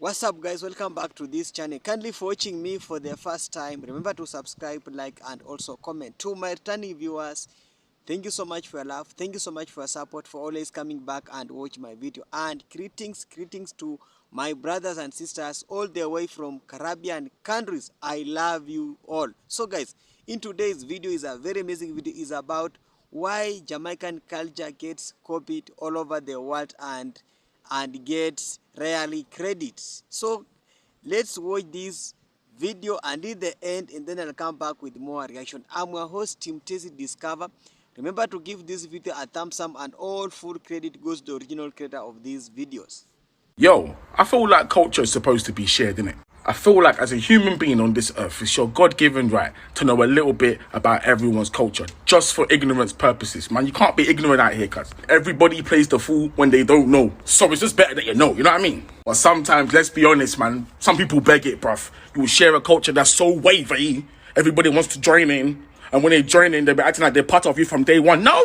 What's up, guys? Welcome back to this channel. Kindly for watching me for the first time, remember to subscribe, like, and also comment. To my returning viewers, thank you so much for your love, thank you so much for your support, for always coming back and watch my video. And greetings to my brothers and sisters all the way from Caribbean countries. I love you all. So guys, in today's video is a very amazing video. Is about why Jamaican culture gets copied all over the world and gets rarely credits. So let's watch this video and in the end, and then I'll come back with more reaction. I'm your host, Team Tasty Discover. Remember to give this video a thumbs up, and all full credit goes to the original creator of these videos. Yo, I feel like culture is supposed to be shared, innit? I feel like as a human being on this earth, it's your God-given right to know a little bit about everyone's culture, just for ignorance purposes. Man, you can't be ignorant out here, cuz everybody plays the fool when they don't know. So it's just better that you know, you know what I mean? But sometimes, let's be honest, man, some people beg it, bruv. You will share a culture that's so wavy, everybody wants to join in. And when they join in, they'll be acting like they're part of you from day one. No.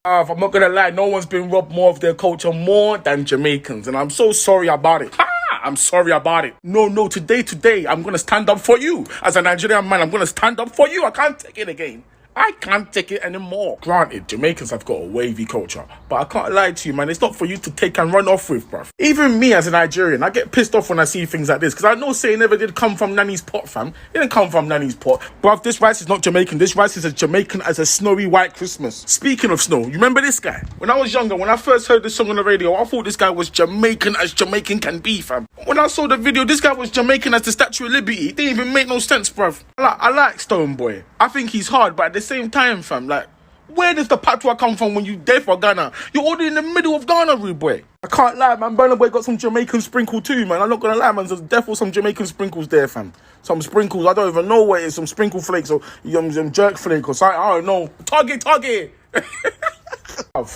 If I'm not going to lie, no one's been robbed more of their culture more than Jamaicans. And I'm so sorry about it. I'm sorry about it. No, today, I'm going to stand up for you. As a Nigerian man, I'm going to stand up for you. I can't take it again. I can't take it anymore. Granted, Jamaicans have got a wavy culture, but I can't lie to you, man. It's not for you to take and run off with, bruv. Even me as a Nigerian, I get pissed off when I see things like this, because I know say it never did come from Nanny's pot, fam. It didn't come from Nanny's pot. Bruv, this rice is not Jamaican. This rice is as Jamaican as a snowy white Christmas. Speaking of snow, you remember this guy? When I was younger, when I first heard this song on the radio, I thought this guy was Jamaican as Jamaican can be, fam. When I saw the video, this guy was Jamaican as the Statue of Liberty. It didn't even make no sense, bruv. I like Stone Boy. I think he's hard, but at the same time, fam, like, where does the patois come from when you there for Ghana? You're already in the middle of Ghana, rude boy. I can't lie, man. Burna Boy got some Jamaican sprinkle too, man. I'm not gonna lie, man. There's definitely some Jamaican sprinkles there, fam. Some sprinkles, I don't even know what it is. Some sprinkle flakes or some jerk flake or something. I don't know. Target.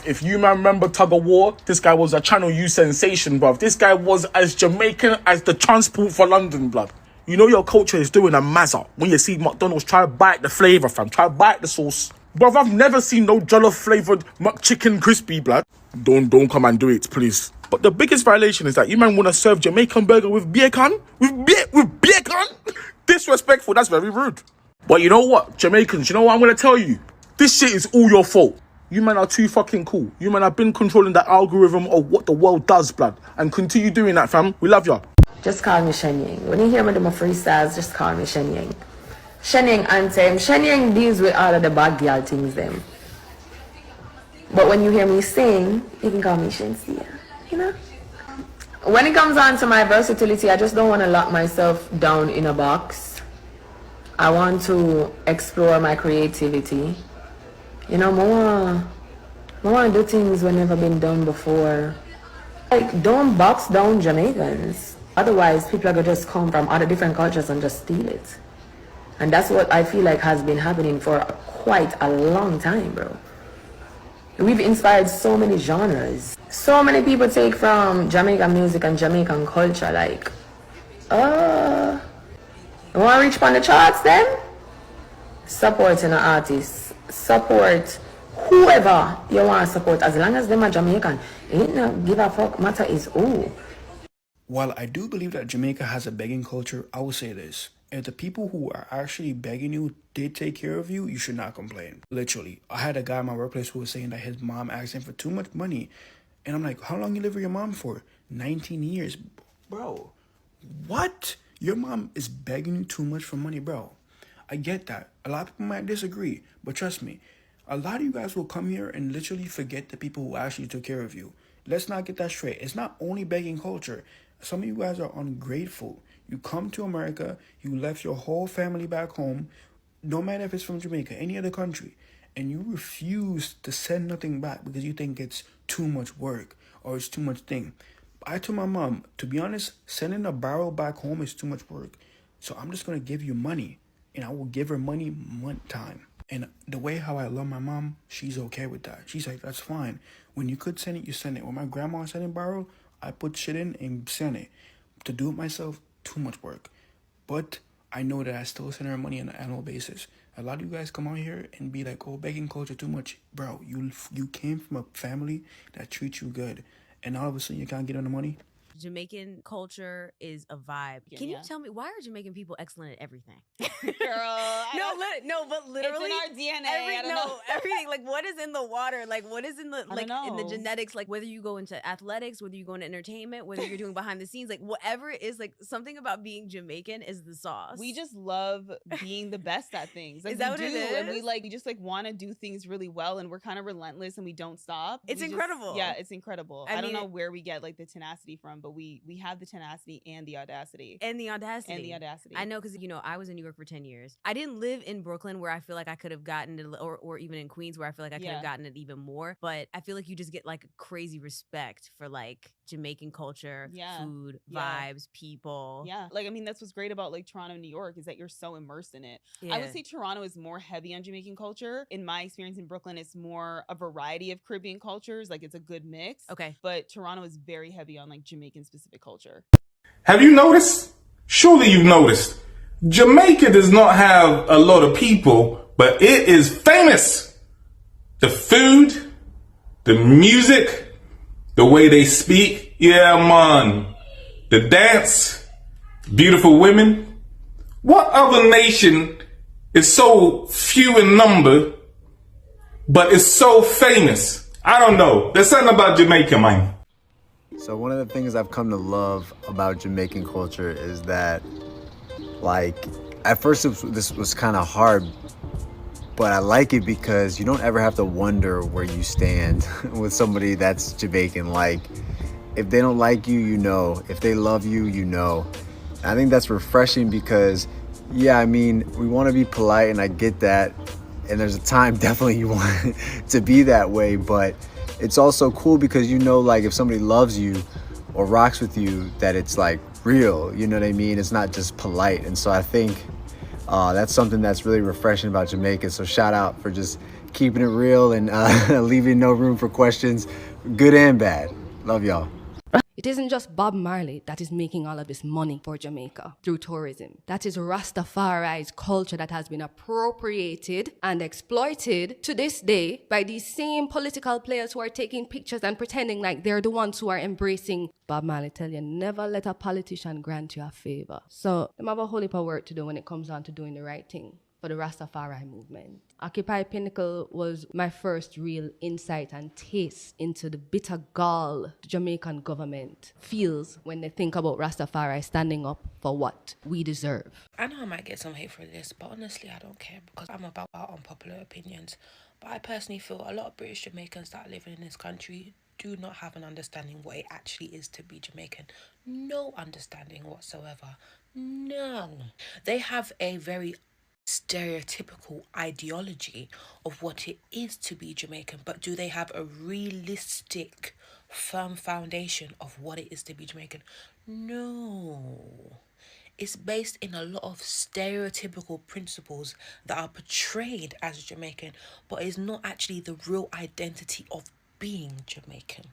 If you man remember Tug of War, this guy was a Channel U sensation, bruv. This guy was as Jamaican as the transport for London, blood. You know your culture is doing a mazza when you see McDonald's try to bite the flavour, fam. Try to bite the sauce. Bruv, I've never seen no jollof flavoured McChicken crispy, blood. Don't come and do it, please. But the biggest violation is that you man want to serve Jamaican burger with bacon? With bacon? Disrespectful, that's very rude. But you know what, Jamaicans, you know what I'm going to tell you? This shit is all your fault. You man are too fucking cool. You man have been controlling the algorithm of what the world does, blood. And continue doing that, fam. We love ya. Just call me Shenyang. When you hear me do my freestyles, just call me Shenyang. Shenyang anthem. Shenyang deals with all of the bad girl things, them. But when you hear me sing, you can call me Shensia. You know? When it comes on to my versatility, I just don't want to lock myself down in a box. I want to explore my creativity. You know, I want to do things that never been done before. Like, don't box down Jamaicans. Otherwise, people are going to just come from other different cultures and just steal it. And that's what I feel like has been happening for quite a long time, bro. We've inspired so many genres. So many people take from Jamaican music and Jamaican culture, like, you want to reach on the charts then? Supporting an artist. Support whoever you want to support, as long as them are Jamaican. Ain't no give a fuck matter is who. While I do believe that Jamaica has a begging culture, I will say this. If the people who are actually begging you did take care of you, you should not complain. Literally. I had a guy in my workplace who was saying that his mom asked him for too much money. And I'm like, how long you live with your mom for? 19 years. Bro, what? Your mom is begging you too much for money, bro. I get that. A lot of people might disagree. But trust me, a lot of you guys will come here and literally forget the people who actually took care of you. Let's not get that straight. It's not only begging culture. Some of you guys are ungrateful. You come to America, you left your whole family back home, no matter if it's from Jamaica, any other country, and you refuse to send nothing back because you think it's too much work or it's too much thing. I told my mom, to be honest, sending a barrel back home is too much work. So I'm just going to give you money, and I will give her money one time. And the way how I love my mom, she's okay with that. She's like, that's fine. When you could send it, you send it. When my grandma sending barrel, I put shit in and send it. To do it myself, too much work. But I know that I still send her money on an annual basis. A lot of you guys come out here and be like, oh, begging culture too much. Bro, you came from a family that treats you good. And all of a sudden you can't get on the money? Jamaican culture is a vibe. Can you tell me, why are Jamaican people excellent at everything? Girl, but literally, it's in our DNA. Everything. Like, what is in the water? Like, what is in the in the know. genetics? Like, whether you go into athletics, whether you go into entertainment, whether you're doing behind the scenes, like whatever it is, like something about being Jamaican is the sauce. We just love being the best at things. Like, is that what it is? And we just like want to do things really well, and we're kind of relentless, and we don't stop. It's incredible. It's incredible. I don't know where we get like the tenacity from, but we have the tenacity and the audacity. I know, because I was in New York for 10 years. I didn't live in Brooklyn, where I feel like I could have gotten it, or even in Queens, where I feel like I could have gotten it even more. But I feel like you just get like crazy respect for like Jamaican culture, food, vibes, people. Yeah. Like, I mean, that's what's great about like Toronto, New York, is that you're so immersed in it. I would say Toronto is more heavy on Jamaican culture. In my experience in Brooklyn, it's more a variety of Caribbean cultures. Like, it's a good mix. Okay. But Toronto is very heavy on like Jamaican specific culture. Have you noticed? Surely you've noticed. Jamaica does not have a lot of people, but it is famous. The food, the music, the way they speak. Yeah, man. The dance, beautiful women. What other nation is so few in number, but is so famous? I don't know. There's something about Jamaica, man. So one of the things I've come to love about Jamaican culture is that, like, at first this was kind of hard, but I like it because you don't ever have to wonder where you stand with somebody that's Jamaican. Like, if they don't like you, you know. If they love you, you know. And I think that's refreshing because, yeah, I mean, we want to be polite, and I get that. And there's a time definitely you want to be that way, but it's also cool because like, if somebody loves you or rocks with you, that it's like real, you know what I mean? It's not just polite. And so I think that's something that's really refreshing about Jamaica. So shout out for just keeping it real and leaving no room for questions, good and bad. Love y'all. It isn't just Bob Marley that is making all of this money for Jamaica through tourism. That is Rastafari's culture that has been appropriated and exploited to this day by these same political players who are taking pictures and pretending like they're the ones who are embracing. Bob Marley tell you, never let a politician grant you a favor. So they have a whole heap of work to do when it comes down to doing the right thing for the Rastafari movement. Occupy Pinnacle was my first real insight and taste into the bitter gall the Jamaican government feels when they think about Rastafari standing up for what we deserve. I know I might get some hate for this, but honestly I don't care because I'm about unpopular opinions. But I personally feel a lot of British Jamaicans that are living in this country do not have an understanding what it actually is to be Jamaican. No understanding whatsoever. None. They have a very stereotypical ideology of what it is to be Jamaican, but do they have a realistic, firm foundation of what it is to be Jamaican? No. It's based in a lot of stereotypical principles that are portrayed as Jamaican, but is not actually the real identity of being Jamaican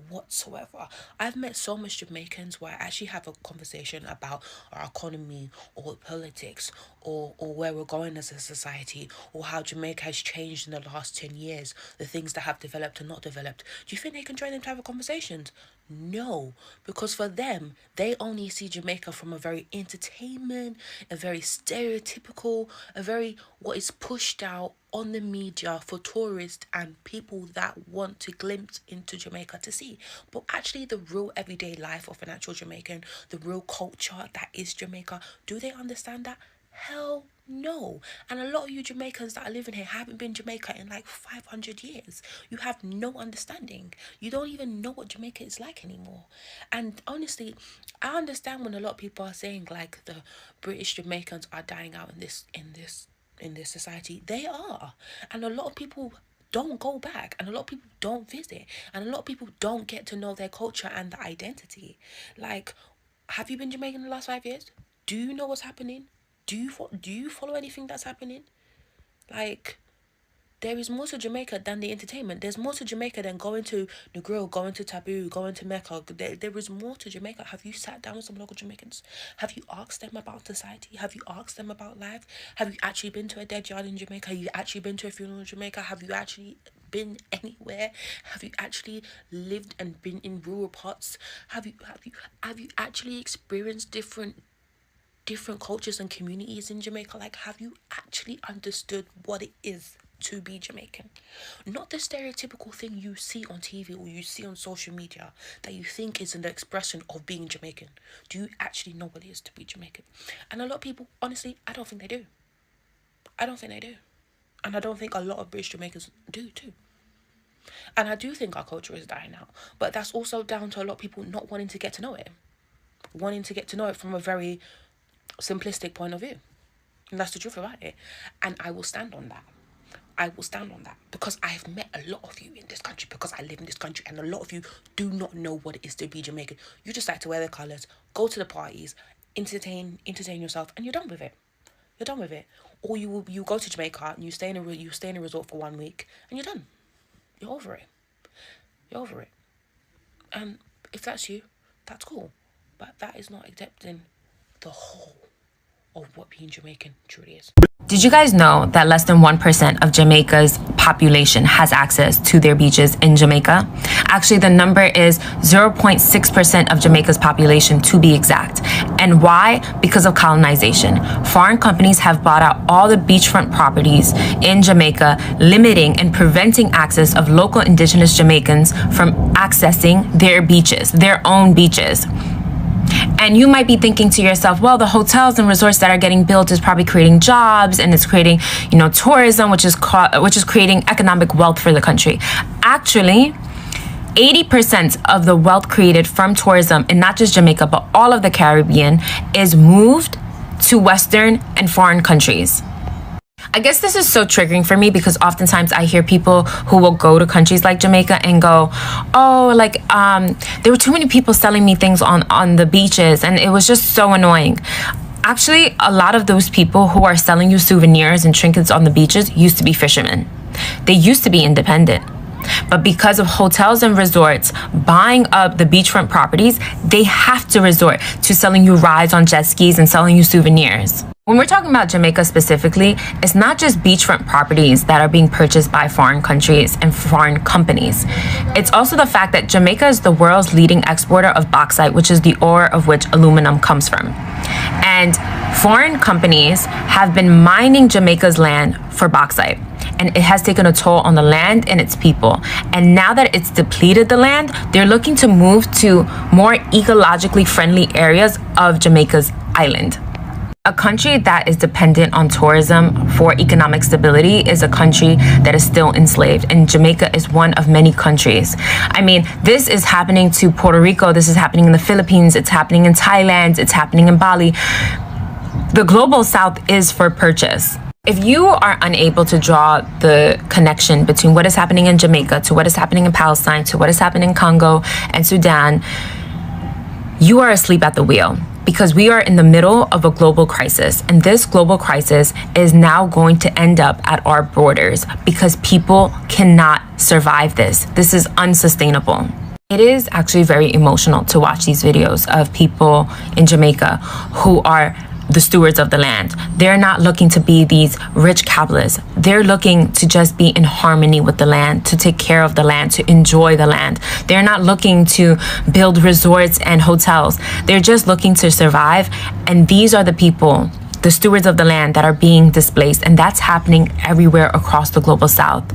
whatsoever. I've met so much Jamaicans where I actually have a conversation about our economy or politics or where we're going as a society or how Jamaica has changed in the last 10 years, the things that have developed and not developed. Do you think they can join them to have a conversation? No, because for them, they only see Jamaica from a very entertainment, a very stereotypical, a very what is pushed out on the media for tourists and people that want to glimpse into Jamaica to see. But actually the real everyday life of an actual Jamaican, the real culture that is Jamaica, do they understand that? Hell no. And a lot of you Jamaicans that are living here haven't been Jamaica in like 500 years. You have no understanding. You don't even know what Jamaica is like anymore. And honestly, I understand when a lot of people are saying like the British Jamaicans are dying out in this society. They are. And a lot of people don't go back, and a lot of people don't visit, and a lot of people don't get to know their culture and their identity. Like, have you been Jamaican in the last 5 years? Do you know what's happening? Do you follow anything that's happening? Like, there is more to Jamaica than the entertainment. There's more to Jamaica than going to Negril, going to Taboo, going to Mecca. There is more to Jamaica. Have you sat down with some local Jamaicans? Have you asked them about society? Have you asked them about life? Have you actually been to a dead yard in Jamaica? Have you actually been to a funeral in Jamaica? Have you actually been anywhere? Have you actually lived and been in rural parts? Have you actually experienced different cultures and communities in Jamaica? Like, have you actually understood what it is to be Jamaican? Not the stereotypical thing you see on TV or you see on social media that you think is an expression of being Jamaican. Do you actually know what it is to be Jamaican? And a lot of people, honestly, I don't think they do. And I don't think a lot of British Jamaicans do too. And I do think our culture is dying out. But that's also down to a lot of people not wanting to get to know it. Wanting to get to know it from a very simplistic point of view. And that's the truth about it. And I will stand on that. Because I have met a lot of you in this country, because I live in this country, and a lot of you do not know what it is to be Jamaican. You just like to wear the colours, go to the parties, entertain yourself, and you're done with it. Or you go to Jamaica and you stay in a resort for 1 week and you're done. You're over it. And if that's you, that's cool. But that is not accepting the whole of what being Jamaican truly is. Did you guys know that less than 1% of Jamaica's population has access to their beaches in Jamaica? Actually, the number is 0.6% of Jamaica's population, to be exact. And why? Because of colonization. Foreign companies have bought out all the beachfront properties in Jamaica, limiting and preventing access of local indigenous Jamaicans from accessing their beaches, their own beaches. And you might be thinking to yourself, well, the hotels and resorts that are getting built is probably creating jobs and it's creating, tourism, which is creating economic wealth for the country. Actually, 80% of the wealth created from tourism in not just Jamaica, but all of the Caribbean is moved to Western and foreign countries. I guess this is so triggering for me because oftentimes I hear people who will go to countries like Jamaica and go, oh, there were too many people selling me things on the beaches and it was just so annoying. Actually, a lot of those people who are selling you souvenirs and trinkets on the beaches used to be fishermen. They used to be independent. But because of hotels and resorts buying up the beachfront properties, they have to resort to selling you rides on jet skis and selling you souvenirs. When we're talking about Jamaica specifically, it's not just beachfront properties that are being purchased by foreign countries and foreign companies. It's also the fact that Jamaica is the world's leading exporter of bauxite, which is the ore of which aluminum comes from. And foreign companies have been mining Jamaica's land for bauxite. And it has taken a toll on the land and its people. And now that it's depleted the land, they're looking to move to more ecologically friendly areas of Jamaica's island. A country that is dependent on tourism for economic stability is a country that is still enslaved, and Jamaica is one of many countries. I mean, this is happening to Puerto Rico, this is happening in the Philippines, it's happening in Thailand, it's happening in Bali. The global south is for purchase. If you are unable to draw the connection between what is happening in Jamaica to what is happening in Palestine to what is happening in Congo and Sudan, you are asleep at the wheel. Because we are in the middle of a global crisis, and this global crisis is now going to end up at our borders because people cannot survive this. This is unsustainable. It is actually very emotional to watch these videos of people in Jamaica who are the stewards of the land. They're not looking to be these rich capitalists. They're looking to just be in harmony with the land, to take care of the land, to enjoy the land. They're not looking to build resorts and hotels. They're just looking to survive. And these are the people, the stewards of the land, that are being displaced. And that's happening everywhere across the global south.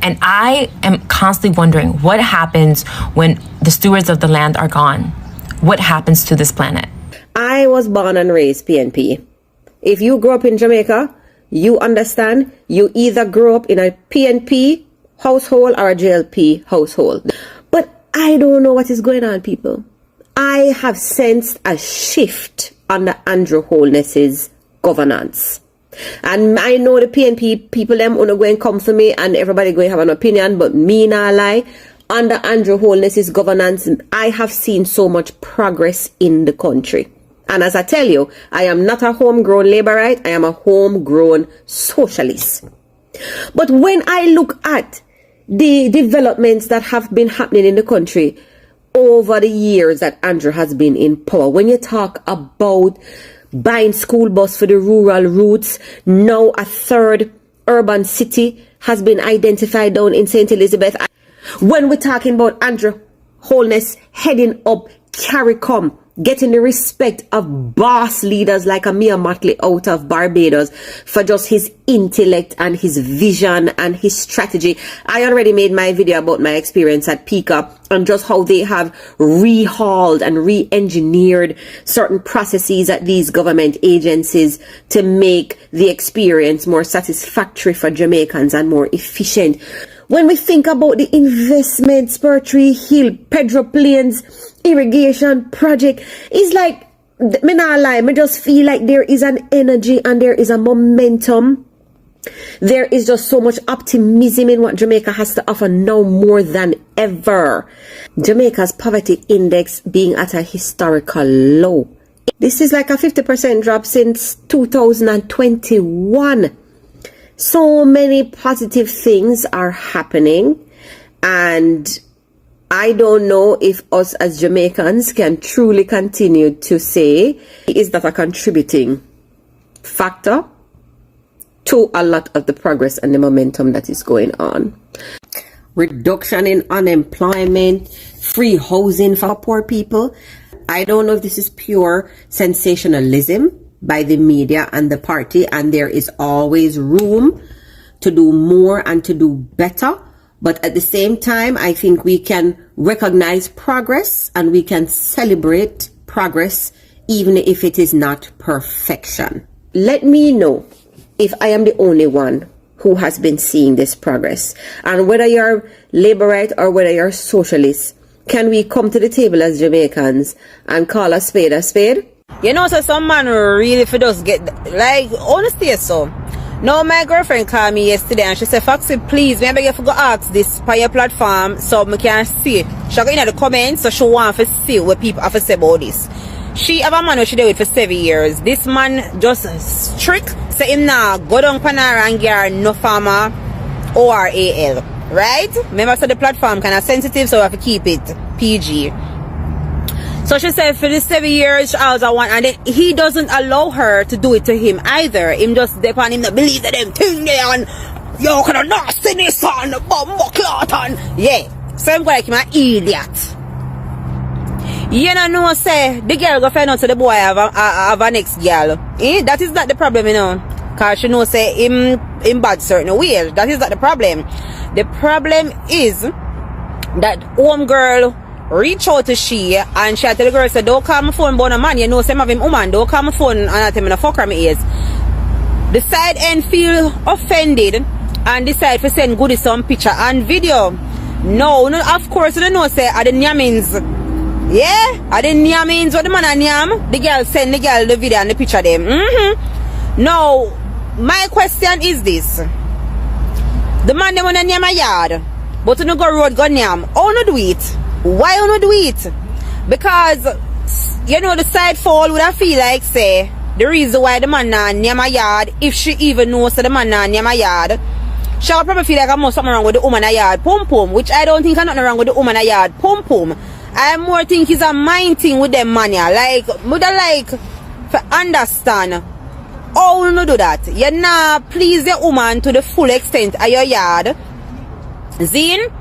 And I am constantly wondering what happens when the stewards of the land are gone. What happens to this planet? I was born and raised PNP. If you grew up in Jamaica, you understand you either grew up in a PNP household or a JLP household. But I don't know what is going on, people. I have sensed a shift under Andrew Holness's governance. And I know the PNP people, them are going to come for me and everybody going to have an opinion, but me not lie. Under Andrew Holness's governance, I have seen so much progress in the country. And as I tell you, I am not a homegrown Labourite, I am a homegrown socialist. But when I look at the developments that have been happening in the country over the years that Andrew has been in power, when you talk about buying school bus for the rural routes, now a third urban city has been identified down in St. Elizabeth. When we're talking about Andrew Holness heading up CARICOM, getting the respect of boss leaders like Amir Motley out of Barbados for just his intellect and his vision and his strategy. I already made my video about my experience at PICA and just how they have rehauled and re-engineered certain processes at these government agencies to make the experience more satisfactory for Jamaicans and more efficient. When we think about the investments, Pertree Hill, Pedro Plains, irrigation project, it's like, me not lie, me just feel like there is an energy and there is a momentum. There is just so much optimism in what Jamaica has to offer now more than ever. Jamaica's poverty index being at a historical low. This is like a 50% drop since 2021. So many positive things are happening, and I don't know if us as Jamaicans can truly continue to say, is that a contributing factor to a lot of the progress and the momentum that is going on. Reduction in unemployment, free housing for poor people. I don't know if this is pure sensationalism by the media and the party, and there is always room to do more and to do better. But at the same time, I think we can recognize progress and we can celebrate progress even if it is not perfection. Let me know if I am the only one who has been seeing this progress. And whether you're Labourite or whether you're socialist, can we come to the table as Jamaicans and call a spade a spade? You know, so some man really for those get, like, honestly, so. No, my girlfriend called me yesterday and she said, Foxy, please, maybe you have to go ask this by your platform so I can see. She got in the comments, so she want to see what people have to say about this. She have a man who she did with for 7 years. This man just strict, say him now, go down Panara and get no farmer ORAL. Right? Remember, so the platform kind of sensitive, so we have to keep it PG. So she said for the 7 years, she also want, and then he doesn't allow her to do it to him either. Him just depend him to believe that them thing there and you kind of nastiness and bumbo clot and yeah. So I'm like him an idiot. You know, say the girl go find out to the boy have a next girl. That is not the problem, you know. Cause she know say him bad certain ways. That is not the problem. The problem is that home girl reach out to she and she tell the girl say, don't call my phone about a man, you know some of him woman, don't call my phone and I tell me the fucker me is. The side end feel offended and decide to send goodies some picture and video. No, of course you don't know say are the nyamins. Yeah? Are the nyamins what the man and nyam? The girl send the girl the video and the picture them. Now, my question is this. The man them wanna nyam a yard, but you no go road go nyam. How no do it? Why you not do it? Because, you know, the side fall would I feel like, say, the reason why the man not near my yard, if she even knows that the man not near my yard, she'll probably feel like I'm something wrong with the woman a yard, pum pum, which I don't think I'm nothing wrong with the woman a yard, pum pum. I more think it's a mind thing with them man, yeah. Like, would I like, to understand, how you not do that? You not please the woman to the full extent of your yard, Zine?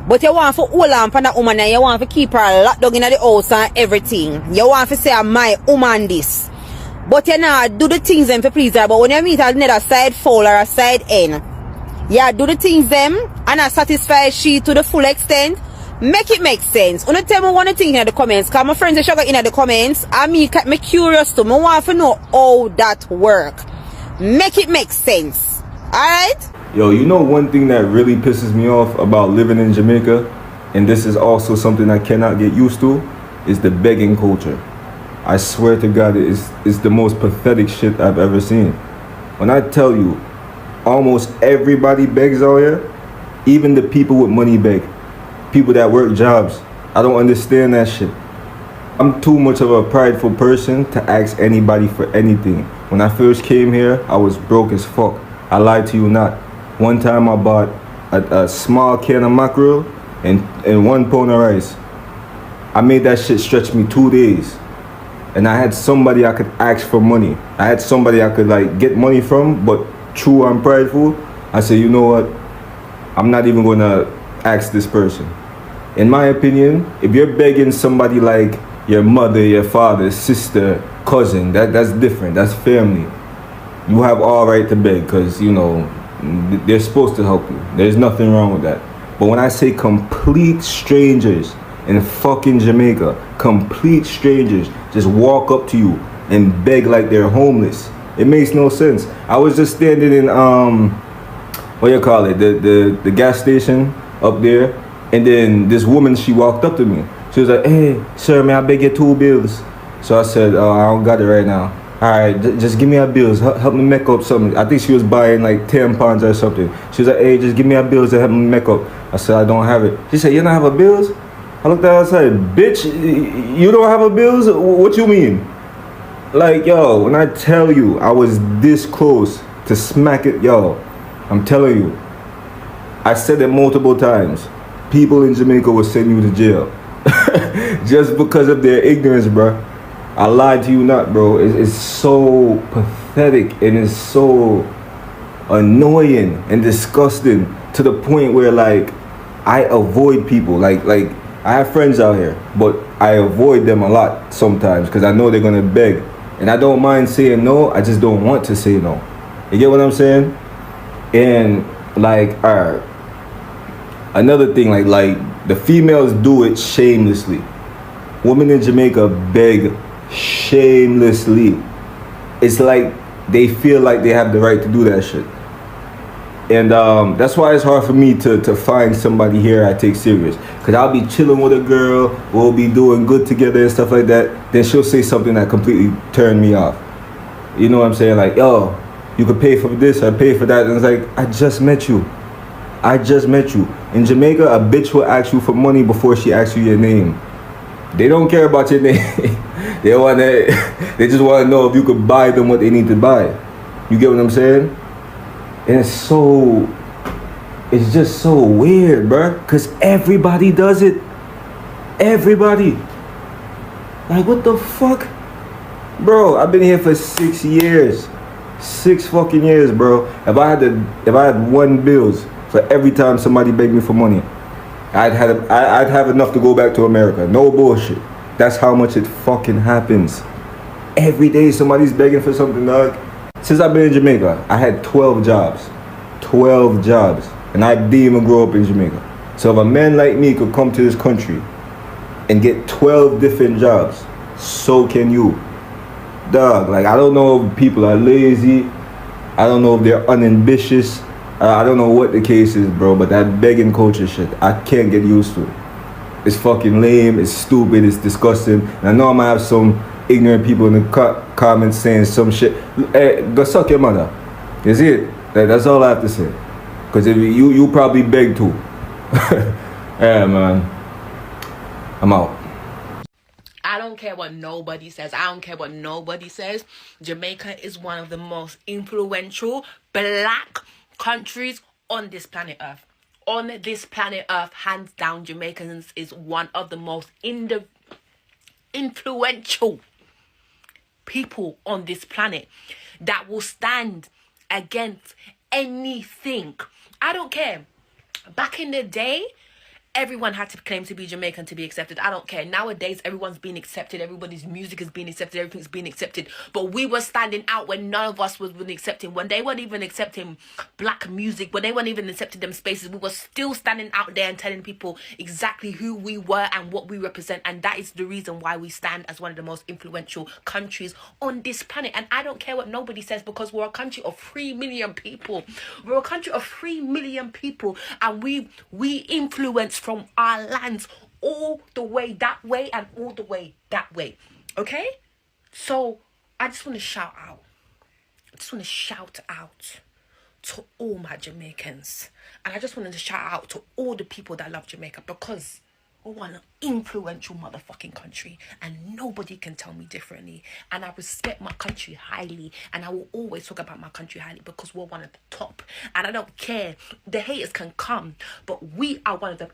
But you want to hold on for that woman and you want to keep her locked down in the house and everything. You want to say, my woman this. But you not do the things them for please her. But when you meet another side foul or a side end, you do the things them and I satisfy she to the full extent. Make it make sense. When you tell me one thing in the comments, because my friends are sugar in the comments, and me curious too. I want to know how that work. Make it make sense. Alright? Yo, you know one thing that really pisses me off about living in Jamaica, and this is also something I cannot get used to, is the begging culture. I swear to God, it's the most pathetic shit I've ever seen. When I tell you, almost everybody begs out here, even the people with money beg. People that work jobs. I don't understand that shit. I'm too much of a prideful person to ask anybody for anything. When I first came here, I was broke as fuck. I lied to you not. One time I bought a small can of mackerel and 1 pound of rice. I made that shit stretch me 2 days. And I had somebody I could ask for money. I had somebody I could like get money from, but true I'm prideful. I said, you know what? I'm not even gonna ask this person. In my opinion, if you're begging somebody like your mother, your father, sister, cousin, that's different. That's family. You have all right to beg because, you know, they're supposed to help you. There's nothing wrong with that. But when I say complete strangers in fucking Jamaica, complete strangers just walk up to you and beg like they're homeless, it makes no sense. I was just standing in what do you call it, the gas station up there, and then this woman, she walked up to me. She was like, "Hey sir, may I beg you 2 bills?" So I said, "Oh, I don't got it right now." "All right, just give me a bills, help me make up something." I think she was buying like tampons or something. She was like, "Hey, just give me a bills to help me make up." I said, "I don't have it." She said, "You don't have a bills?" I looked at her and said, "Bitch, you don't have a bills? What you mean?" Like, yo, when I tell you I was this close to smack it, yo, I'm telling you, I said it multiple times. People in Jamaica will send you to jail just because of their ignorance, bro. I lied to you not, bro. It's so pathetic and it's so annoying and disgusting to the point where, like, I avoid people. Like I have friends out here, but I avoid them a lot sometimes because I know they're gonna beg, and I don't mind saying no. I just don't want to say no. You get what I'm saying? And like, another thing, like the females do it shamelessly. Women in Jamaica beg shamelessly. It's like they feel like they have the right to do that shit. And that's why it's hard for me to find somebody here I take serious. Because I'll be chilling with a girl, we'll be doing good together and stuff like that. Then she'll say something that completely turned me off. You know what I'm saying? Like, "Yo, you could pay for this, I pay for that." And it's like, I just met you. In Jamaica, a bitch will ask you for money before she asks you your name. They don't care about your name. They just want to know if you could buy them what they need to buy. You get what I'm saying? And it's just so weird, bruh. Because everybody does it. Everybody. Like, what the fuck? Bro, I've been here for 6 years. 6 fucking years, bro. If I had 1 bills for every time somebody begged me for money, I'd have enough to go back to America. No bullshit. That's how much it fucking happens. Every day somebody's begging for something, dog. Since I've been in Jamaica, I had 12 jobs. 12 jobs. And I didn't even grow up in Jamaica. So if a man like me could come to this country and get 12 different jobs, so can you. Dog, like, I don't know if people are lazy. I don't know if they're unambitious. I don't know what the case is, bro, but that begging culture shit, I can't get used to it. It's fucking lame, it's stupid, it's disgusting. And I know I might have some ignorant people in the comments saying some shit. Hey, go suck your mother. You see it? That's all I have to say. Because if you probably beg too. Yeah, man. I'm out. I don't care what nobody says. I don't care what nobody says. Jamaica is one of the most influential black countries on this planet Earth. On this planet Earth, hands down, Jamaicans is one of the most influential people on this planet that will stand against anything. I don't care. Back in the day, everyone had to claim to be Jamaican to be accepted. I don't care. Nowadays, everyone's being accepted. Everybody's music is being accepted. Everything's being accepted. But we were standing out when none of us was really accepting. When they weren't even accepting black music, when they weren't even accepting them spaces, we were still standing out there and telling people exactly who we were and what we represent. And that is the reason why we stand as one of the most influential countries on this planet. And I don't care what nobody says, because we're a country of 3 million people. We're a country of 3 million people, and we influence from our lands all the way that way and all the way that way. Okay? So I just want to shout out. To all my Jamaicans. And I just wanted to shout out to all the people that love Jamaica, because we're one influential motherfucking country and nobody can tell me differently. And I respect my country highly, and I will always talk about my country highly because we're one of the top. And I don't care. The haters can come, but we are one of the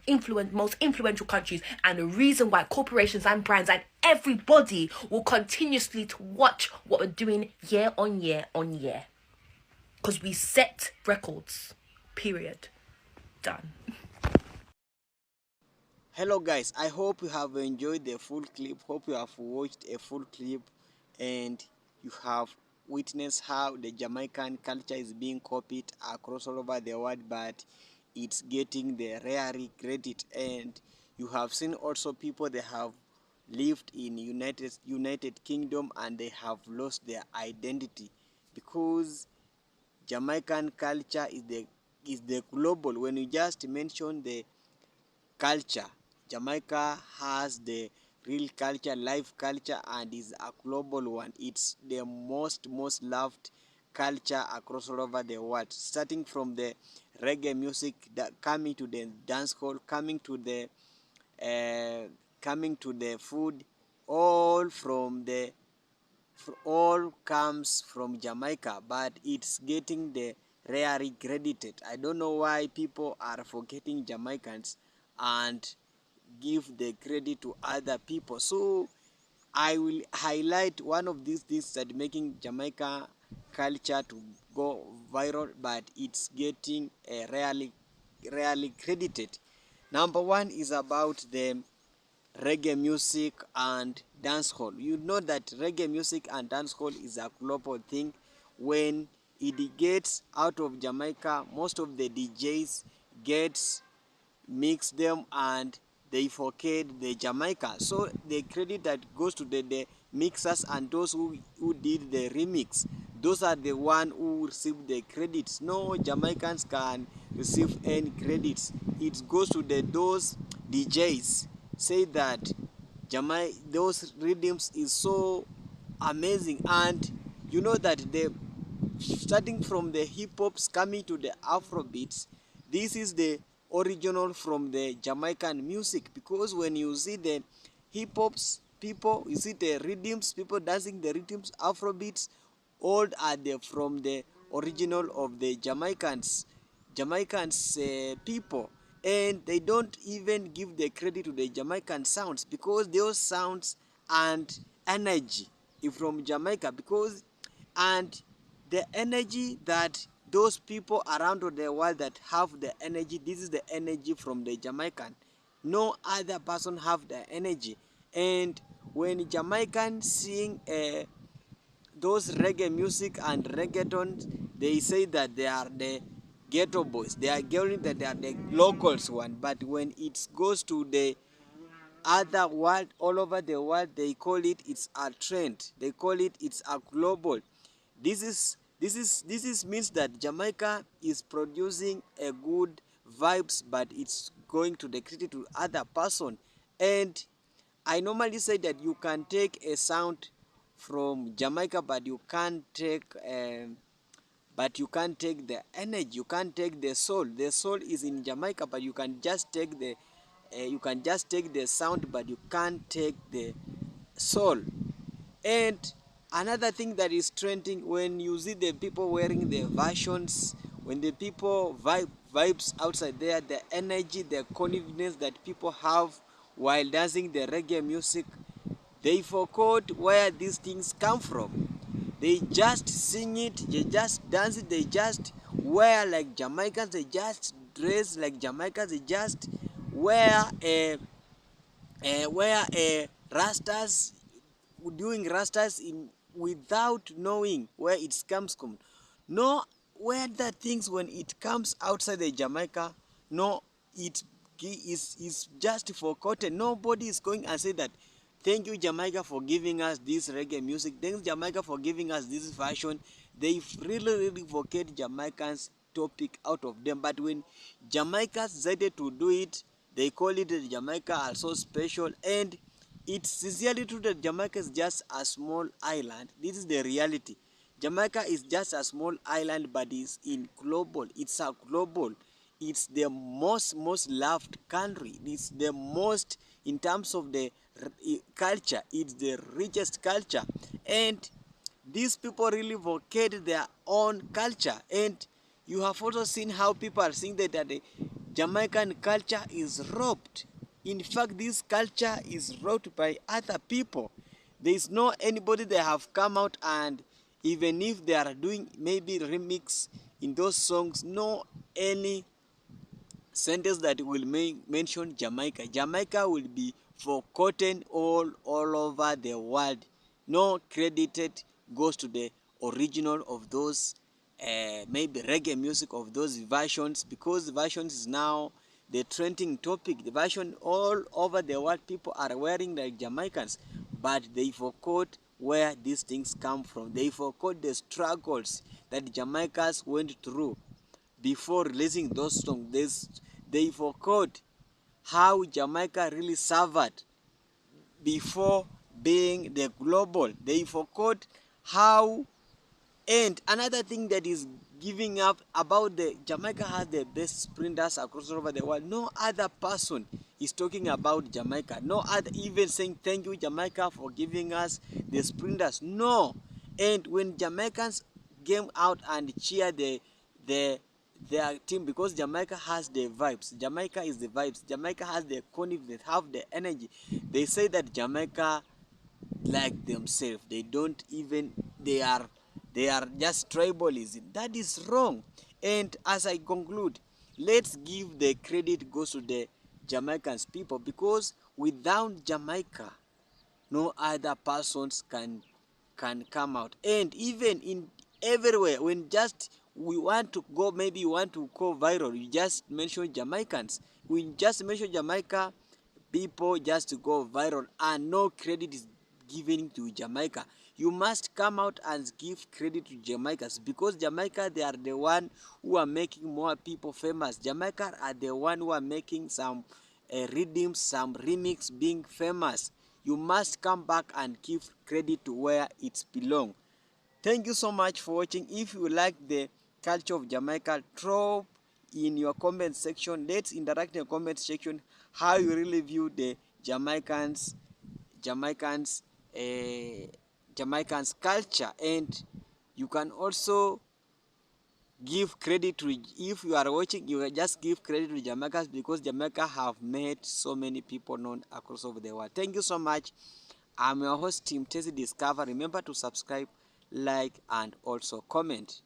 most influential countries, and the reason why corporations and brands and everybody will continuously to watch what we're doing year on year on year. Because we set records. Period. Done. Hello guys, I hope you have enjoyed the full clip. Hope you have watched a full clip and you have witnessed how the Jamaican culture is being copied across all over the world, but it's getting the rare credit. And you have seen also people they have lived in United Kingdom and they have lost their identity because Jamaican culture is the global. When you just mention the culture, Jamaica has the real culture, life culture, and is a global one. It's the most loved culture across all over the world, starting from the reggae music that coming to the dance hall, uh, coming to the food, all from the all comes from Jamaica, but it's getting the rarely credited. I don't know why people are forgetting Jamaicans and give the credit to other people. So I will highlight one of these things that making Jamaica culture to go viral, but it's getting rarely credited. Number one is about the reggae music and dancehall. You know that reggae music and dancehall is a global thing. When it gets out of Jamaica, most of the DJs gets mix them and they forget the Jamaica. So the credit that goes to the mixers and those who did the remix. Those are the one who receive the credits. No Jamaicans can receive any credits. It goes to those DJs. Say that those rhythms is so amazing, and you know that the starting from the hip hops coming to the Afro beats, this is the original from the Jamaican music, because when you see the hip hops people, you see the rhythms, people dancing the rhythms, Afro beats, all are from the original of the Jamaicans people, and they don't even give the credit to the Jamaican sounds, because those sounds and energy is from Jamaica, because and the energy that those people around the world that have the energy, this is the energy from the Jamaican. No other person have the energy. And when Jamaicans sing those reggae music and reggaeton, they say that they are the ghetto boys, they are going that they are the locals one, but when it goes to the other world, all over the world, they call it it's a trend, they call it it's a global. This is means that Jamaica is producing a good vibes, but it's going to the credit to other person. And I normally say that you can take a sound from Jamaica, but you can't take the energy, you can't take the soul. The soul is in Jamaica, but you can just take the sound, but you can't take the soul. And another thing that is trending, when you see the people wearing the versions, when the people vibes outside there, the energy, the confidence that people have while dancing the reggae music, they forgot where these things come from. They just sing it, they just dance it, they just wear like Jamaicans, they just dress like Jamaicans, they just wear a rastas, doing rastas in without knowing where it comes from. No, where that things when it comes outside the Jamaica, no, it is just forgotten. Nobody is going and say that thank you Jamaica for giving us this reggae music, thanks Jamaica for giving us this fashion. They really forget Jamaicans topic out of them. But when Jamaicans decided to do it, they call it the Jamaica are so special. And it's sincerely true that Jamaica is just a small island. This is the reality. Jamaica is just a small island, but it's in global. It's a global. It's the most loved country. It's the most in terms of the culture. It's the richest culture, and these people really forget their own culture. And you have also seen how people are saying that the Jamaican culture is robbed. In fact, this culture is robbed by other people. There is no anybody that have come out, and even if they are doing maybe remix in those songs, no any sentence that will mention Jamaica. Jamaica will be forgotten all over the world. No credited goes to the original of those maybe reggae music of those versions, because versions is now the trending topic. The version all over the world, people are wearing like Jamaicans, but they forgot where these things come from. They forgot the struggles that Jamaicans went through before releasing those songs. They forgot how Jamaica really suffered before being the global. They forgot how. And another thing that is giving up about the Jamaica has the best sprinters across over the world. No other person is talking about Jamaica. No other even saying thank you Jamaica for giving us the sprinters. No. And when Jamaicans came out and cheer their team, because Jamaica has the vibes. Jamaica is the vibes. Jamaica has the confidence, have the energy. They say that Jamaica like themselves. They don't even, they are just tribalism. That is wrong. And as I conclude, let's give the credit goes to the Jamaicans people, because without Jamaica, no other persons can come out. And even in everywhere, when just we want to go, maybe you want to go viral, you just mention Jamaicans. We just mention Jamaica, people just to go viral, and no credit is given to Jamaica. You must come out and give credit to Jamaicans, because Jamaica, they are the one who are making more people famous. Jamaica are the one who are making some rhythms, some remix being famous. You must come back and give credit to where it belongs. Thank you so much for watching. If you like the culture of Jamaica, drop in your comment section. Let's interact in the comment section how you really view the Jamaicans Jamaicans Jamaicans culture. And you can also give credit to, if you are watching, you just give credit to Jamaicans, because Jamaica have made so many people known across over the world. Thank you so much. I'm your host, Team Tessie Discover. Remember to subscribe, like, and also comment.